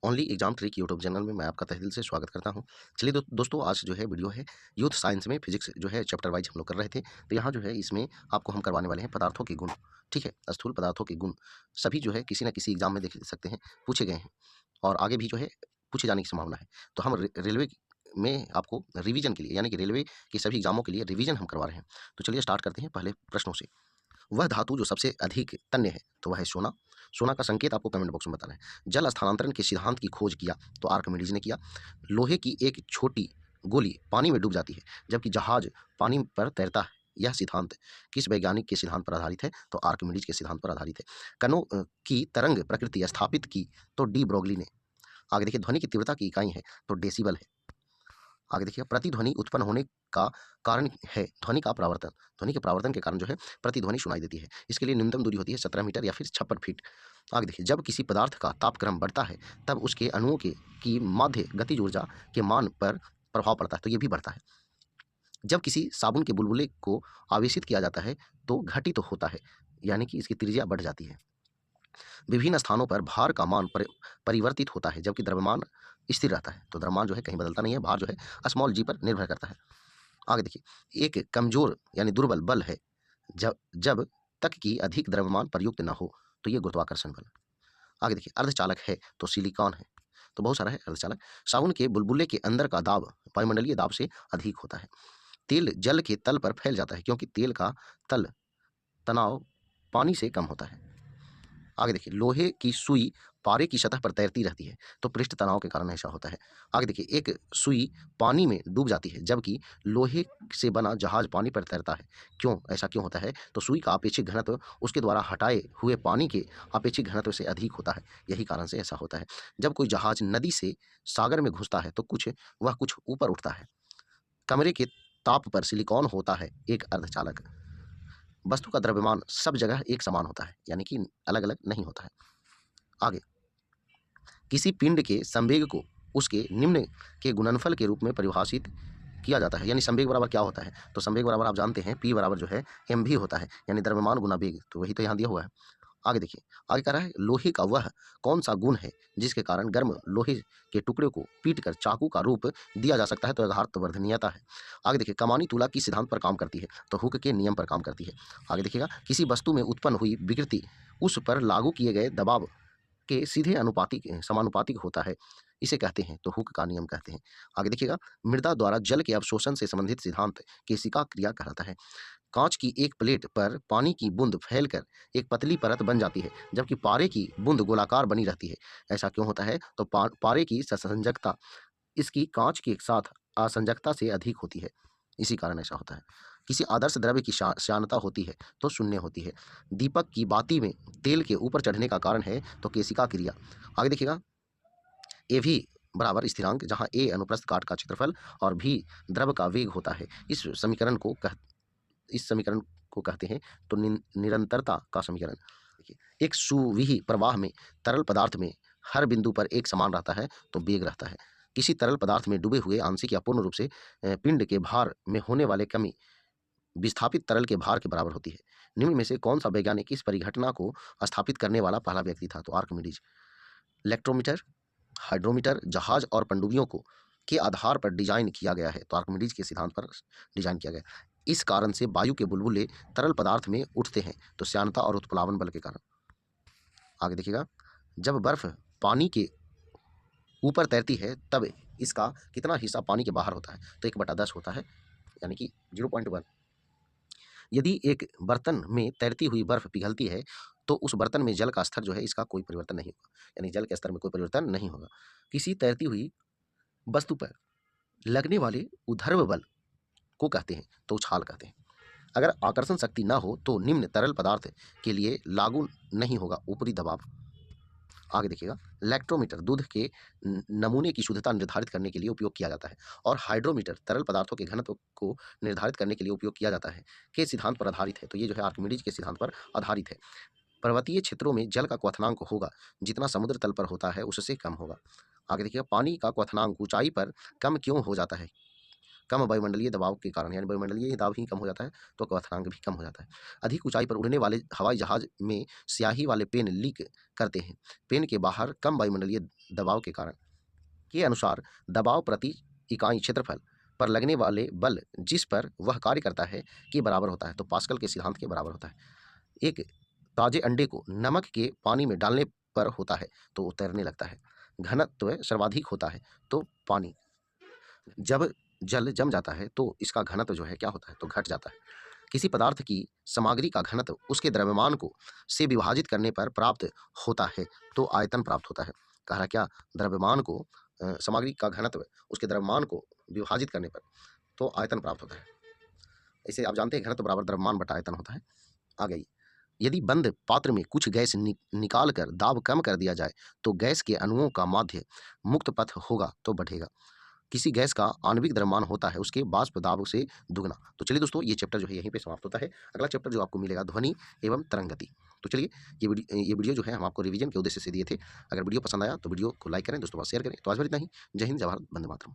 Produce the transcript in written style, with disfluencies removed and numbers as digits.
Only exam trick YouTube channel में मैं आपका तहे दिल से स्वागत करता हूं। चलिए दोस्तों, आज जो है वीडियो है यूथ साइंस में फिजिक्स जो है चैप्टर वाइज हम लोग कर रहे थे। तो यहाँ जो है इसमें आपको हम करवाने वाले हैं पदार्थों के गुण। ठीक है, स्थूल पदार्थों के गुण सभी जो है किसी न किसी एग्जाम में देख सकते हैं, पूछे गए हैं और आगे भी जो है पूछे जाने की संभावना है। तो हम रेलवे में आपको रिवीजन के लिए, यानी कि रेलवे के सभी एग्जामों के लिए रिवीजन हम करवा रहे हैं। तो चलिए स्टार्ट करते हैं पहले प्रश्नों से। वह धातु जो सबसे अधिक तन्य है तो वह है सोना। सोना का संकेत आपको कमेंट बॉक्स में बताना है। जल स्थानांतरण के सिद्धांत की खोज किया तो आर्किमिडीज ने किया। लोहे की एक छोटी गोली पानी में डूब जाती है जबकि जहाज पानी पर तैरता है। यह सिद्धांत किस वैज्ञानिक के सिद्धांत पर आधारित है तो आर्किमिडीज के सिद्धांत पर आधारित है। कणों की तरंग प्रकृति स्थापित की तो डी ब्रोगली ने। आगे देखिए, ध्वनि की तीव्रता की इकाई है तो डेसिबल है। आगे देखिए, प्रतिध्वनि उत्पन्न होने का कारण है ध्वनि का परावर्तन। ध्वनि के परावर्तन के कारण जो है प्रतिध्वनि सुनाई देती है। इसके लिए न्यूनतम दूरी होती है 17 मीटर या फिर 56 फीट। आगे देखिए, जब किसी पदार्थ का तापक्रम बढ़ता है तब उसके अणुओं के की माध्य गतिज ऊर्जा के मान पर प्रभाव पड़ता है, तो ये भी बढ़ता है। जब किसी साबुन के बुलबुले को आवेशित किया जाता है तो घटित तो होता है, यानी कि इसकी त्रिज्या बढ़ जाती है। विभिन्न स्थानों पर भार का मान परिवर्तित होता है जबकि द्रव्यमान स्थिर रहता है। तो द्रव्यमान जो है कहीं बदलता नहीं है, भार जो है स्मॉल जी पर निर्भर करता है। आगे देखिए, एक कमजोर यानी दुर्बल बल है जब जब तक कि अधिक द्रव्यमान प्रयुक्त न हो, तो ये गुरुत्वाकर्षण बल। आगे देखिए, अर्धचालक है तो सिलिकॉन है। तो बहुत सारा है अर्धचालक। साबुन के बुलबुले के अंदर का दाब वायुमंडलीय दाब से अधिक होता है। तेल जल के तल पर फैल जाता है क्योंकि तेल का तल तनाव पानी से कम होता है। आगे देखिए, लोहे की सुई पारे की सतह पर तैरती रहती है तो पृष्ठ तनाव के कारण ऐसा होता है। आगे देखिए, एक सुई पानी में डूब जाती है जबकि लोहे से बना जहाज पानी पर तैरता है। क्यों, ऐसा क्यों होता है तो सुई का अपेक्षित घनत्व उसके द्वारा हटाए हुए पानी के अपेक्षित घनत्व से अधिक होता है। यही कारण से ऐसा होता है। जब कोई जहाज नदी से सागर में घुसता है तो वह कुछ ऊपर उठता है। कमरे के ताप पर सिलिकॉन होता है एक अर्धचालक। वस्तु का द्रव्यमान सब जगह एक समान होता है, यानी कि अलग अलग नहीं होता है। आगे, किसी पिंड के संवेग को उसके निम्न के गुणनफल के रूप में परिभाषित किया जाता है। यानी संवेग बराबर क्या होता है तो संवेग बराबर आप जानते हैं P बराबर जो है mv होता है, यानी द्रव्यमान गुना वेग। तो वही तो यहाँ दिया हुआ है। आगे देखिए, आगे कह रहा है लोहे का वह कौन सा गुण है जिसके कारण गर्म लोहे के टुकड़े को पीट कर चाकू का रूप दिया जा सकता है तो यथार्थवर्धनीयता है। आगे देखिए, कमानी तुला किस सिद्धांत पर काम करती है तो हुक के नियम पर काम करती है। आगे देखिएगा, किसी वस्तु में उत्पन्न हुई विकृति उस पर लागू किए गए दबाव के सीधे अनुपातिक समानुपातिक होता है, इसे कहते हैं तो हुक का नियम कहते हैं। आगे देखिएगा, मृदा द्वारा जल के अवशोषण से संबंधित सिद्धांत केशिका क्रिया कहलाता है। कांच की एक प्लेट पर पानी की बूंद फैलकर एक पतली परत बन जाती है जबकि पारे की बूंद गोलाकार बनी रहती है। ऐसा क्यों होता है तो पारे की संसंजकता इसकी कांच के साथ असंजकता से अधिक होती है, इसी कारण ऐसा होता है। किसी आदर्श द्रव्य की श्यानता होती है तो शून्य होती है। दीपक की बाती में तेल के ऊपर चढ़ने का कारण है तो केशिका क्रिया। आगे देखिएगा, ए भी बराबर स्थिरांक, जहाँ ए अनुप्रस्थ काट का क्षेत्रफल और भी द्रव का वेग होता है। इस समीकरण को कहते हैं तो निरंतरता का समीकरण। देखिए, एक सुविही प्रवाह में तरल पदार्थ में हर बिंदु पर एक समान रहता है तो वेग रहता है। किसी तरल पदार्थ में डूबे हुए आंशिक या पूर्ण रूप से पिंड के भार में होने वाले कमी विस्थापित तरल के भार के बराबर होती है। निम्न में से कौन सा वैज्ञानिक इस परिघटना को स्थापित करने वाला पहला व्यक्ति था तो आर्किमिडीज। इलेक्ट्रोमीटर, हाइड्रोमीटर जहाज और पनडुब्बियों को के आधार पर डिजाइन किया गया है तो आर्किमिडीज के सिद्धांत पर डिजाइन किया गया। इस कारण से वायु के बुलबुले तरल पदार्थ में उठते हैं तो श्यानता और उत्प्लावन बल के कारण। आगे देखिएगा, जब बर्फ पानी के ऊपर तैरती है तब इसका कितना हिस्सा पानी के बाहर होता है तो 1/10 होता है, यानी कि 0.1। यदि एक बर्तन में तैरती हुई बर्फ पिघलती है तो उस बर्तन में जल का स्तर जो है इसका कोई परिवर्तन नहीं होगा, यानी जल के स्तर में कोई परिवर्तन नहीं होगा। किसी तैरती हुई वस्तु पर लगने वाले ऊर्ध्व बल को कहते हैं तो उछाल कहते हैं। अगर आकर्षण शक्ति न हो तो निम्न तरल पदार्थ के लिए लागू नहीं होगा ऊपरी दबाव। आगे देखिएगा, इलेक्ट्रोमीटर दूध के नमूने की शुद्धता निर्धारित करने के लिए उपयोग किया जाता है और हाइड्रोमीटर तरल पदार्थों के घनत्व को निर्धारित करने के लिए उपयोग किया जाता है के सिद्धांत पर आधारित है। तो ये जो है आर्किमिडीज के सिद्धांत पर आधारित है। पर्वतीय क्षेत्रों में जल का क्वथनांक होगा जितना समुद्र तल पर होता है उससे कम होगा। आगे देखिएगा, पानी का क्वथनांक ऊंचाई पर कम क्यों हो जाता है कम वायुमंडलीय दबाव के कारण, यानी वायुमंडलीय दबाव ही कम हो जाता है तो क्वथनांक भी कम हो जाता है। अधिक ऊंचाई पर उड़ने वाले हवाई जहाज में स्याही वाले पेन लीक करते हैं। पेन के बाहर कम वायुमंडलीय दबाव के कारण के अनुसार दबाव प्रति इकाई क्षेत्रफल पर लगने वाले बल जिस पर वह कार्य करता है के बराबर होता है, तो पास्कल के सिद्धांत के बराबर होता है। एक ताजे अंडे को नमक के पानी में डालने पर होता है तो वो तैरने लगता है। घनत्व सर्वाधिक होता है तो पानी, जब जल जम जाता है तो इसका घनत्व जो है क्या होता है तो घट जाता है। किसी पदार्थ की सामग्री का घनत्व उसके द्रव्यमान को से विभाजित करने पर प्राप्त होता है तो आयतन प्राप्त होता है। कह रहा क्या, द्रव्यमान को सामग्री का घनत्व उसके द्रव्यमान को विभाजित करने पर तो आयतन प्राप्त होता है। इसे आप जानते हैं घनत्व बराबर द्रव्यमान बटा आयतन होता है। आ गई, यदि बंद पात्र में कुछ गैस निकाल कर दाब कम कर दिया जाए तो गैस के अणुओं का माध्य मुक्त पथ होगा तो बढ़ेगा। किसी गैस का आणविक द्रव्यमान होता है उसके वाष्प दाब से दुगना। तो चलिए दोस्तों, ये चैप्टर जो है यहीं पे समाप्त होता है। अगला चैप्टर जो आपको मिलेगा ध्वनि एवं तरंग गति। तो चलिए, ये वीडियो जो है हम आपको रिवीजन के उद्देश्य से दिए थे। अगर वीडियो पसंद आया तो वीडियो को लाइक करें, दोस्तों के साथ शेयर करें। तो आज भर इतना ही। जय हिंद, जय भारत, वंदे मातरम।